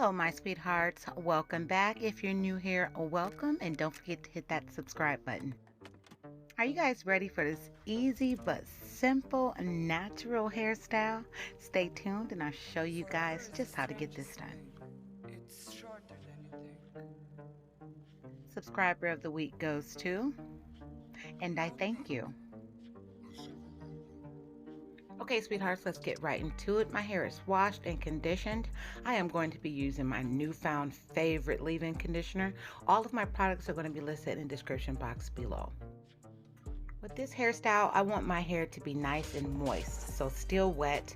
Hello, my sweethearts. Welcome back. If you're new here, welcome, and don't forget to hit that subscribe button. Are you guys ready for this easy but simple natural hairstyle? Stay tuned and I'll show you guys just how to get this done. Subscriber of the week goes to, and I thank you. Okay, sweethearts, let's get right into it. My hair is washed and conditioned. I am going to be using my newfound favorite leave-in conditioner. All of my products are going to be listed in the description box below. With this hairstyle, I want my hair to be nice and moist, so still wet,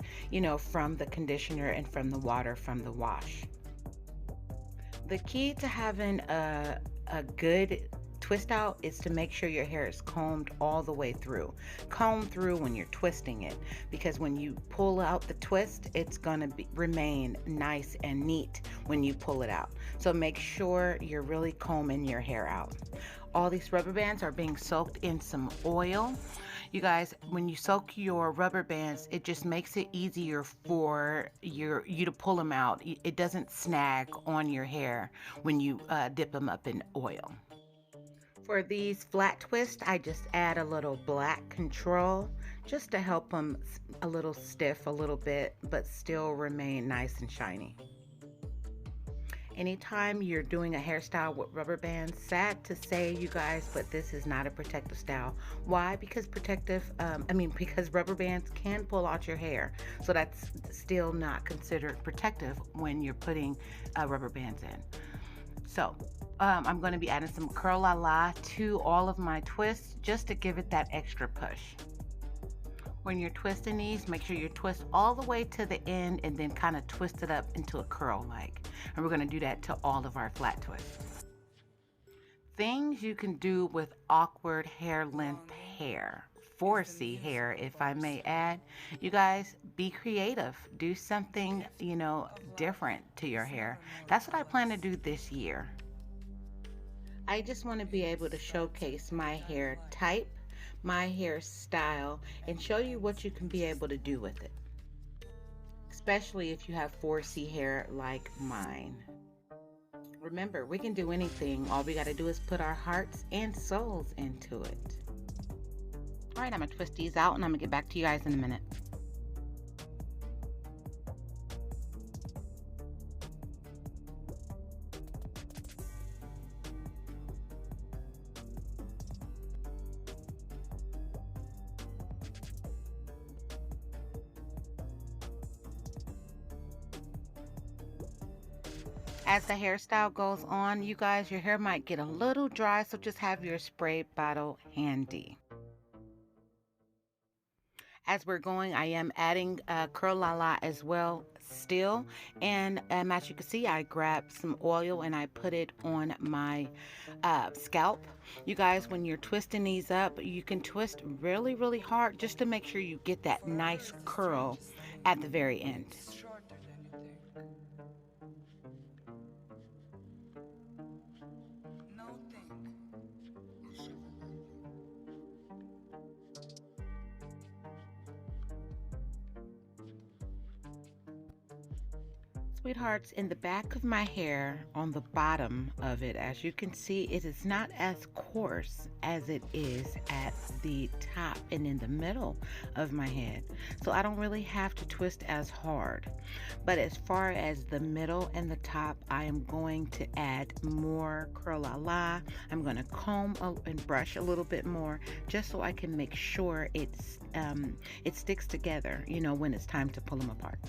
from the conditioner and from the water from the wash. The key to having a good twist out is to make sure your hair is combed all the way through. Comb through when you're twisting it, because when you pull out the twist, it's going to remain nice and neat when you pull it out. So make sure you're really combing your hair out. All these rubber bands are being soaked in some oil. You guys, when you soak your rubber bands, it just makes it easier for you to pull them out. It doesn't snag on your hair when you dip them up in oil. For these flat twists, I just add a little black control just to help them a little stiff a little bit, but still remain nice and shiny. Anytime you're doing a hairstyle with rubber bands, sad to say, you guys, but this is not a protective style. Why? Because because rubber bands can pull out your hair. So that's still not considered protective when you're putting rubber bands in. So I'm going to be adding some Curl La La to all of my twists just to give it that extra push. When you're twisting these, make sure you twist all the way to the end and then kind of twist it up into a curl like. And we're going to do that to all of our flat twists. Things you can do with awkward hair length hair. 4C hair, if I may add. You guys, be creative. Do something, different to your hair. That's what I plan to do this year. I just want to be able to showcase my hair type, my hairstyle, and show you what you can be able to do with it. Especially if you have 4C hair like mine. Remember, we can do anything. All we got to do is put our hearts and souls into it. All right, I'm going to twist these out and I'm going to get back to you guys in a minute. As the hairstyle goes on, you guys, your hair might get a little dry, so just have your spray bottle handy. As we're going, I am adding Curl La La as well still, and as you can see, I grabbed some oil and I put it on my scalp. You guys, when you're twisting these up, you can twist really, really hard just to make sure you get that nice curl at the very end. Sweethearts, in the back of my hair, on the bottom of it, as you can see, it is not as coarse as it is at the top and in the middle of my head. So I don't really have to twist as hard. But as far as the middle and the top, I am going to add more Curl La La. I'm going to comb and brush a little bit more just so I can make sure it sticks together, when it's time to pull them apart.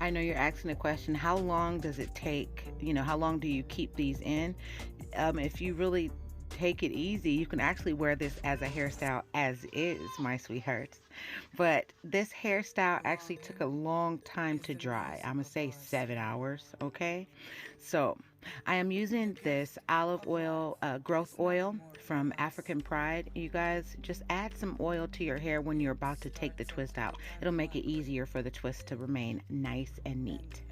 I know you're asking a question, how long does it take? How long do you keep these in? If you really take it easy, you can actually wear this as a hairstyle as is, my sweethearts. But this hairstyle actually took a long time to dry. I'm gonna say 7 hours, okay? So I am using this olive oil, growth oil from African Pride. You guys just add some oil to your hair when you're about to take the twist out. It'll make it easier for the twist to remain nice and neat.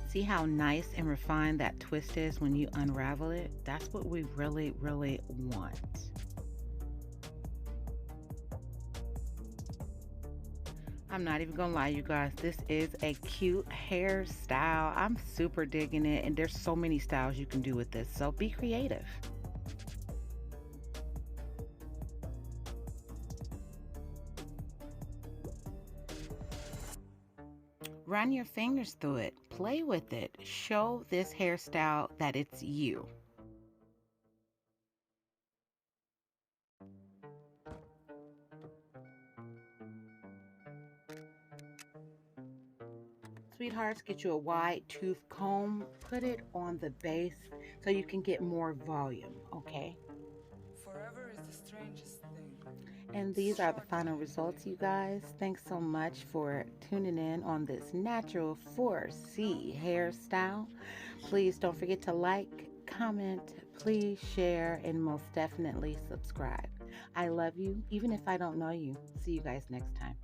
See how nice and refined that twist is when you unravel it? That's what we really, really want. I'm not even gonna lie, you guys. This is a cute hairstyle. I'm super digging it, and there's so many styles you can do with this. So be creative. Run your fingers through it, play with it, show this hairstyle that it's you. Sweethearts, get you a wide tooth comb, put it on the base so you can get more volume, okay? Forever is the strangest thing. And these are the final results, you guys. Thanks so much for tuning in on this natural 4C hairstyle. Please don't forget to like, comment, please share, and most definitely subscribe. I love you, even if I don't know you. See you guys next time.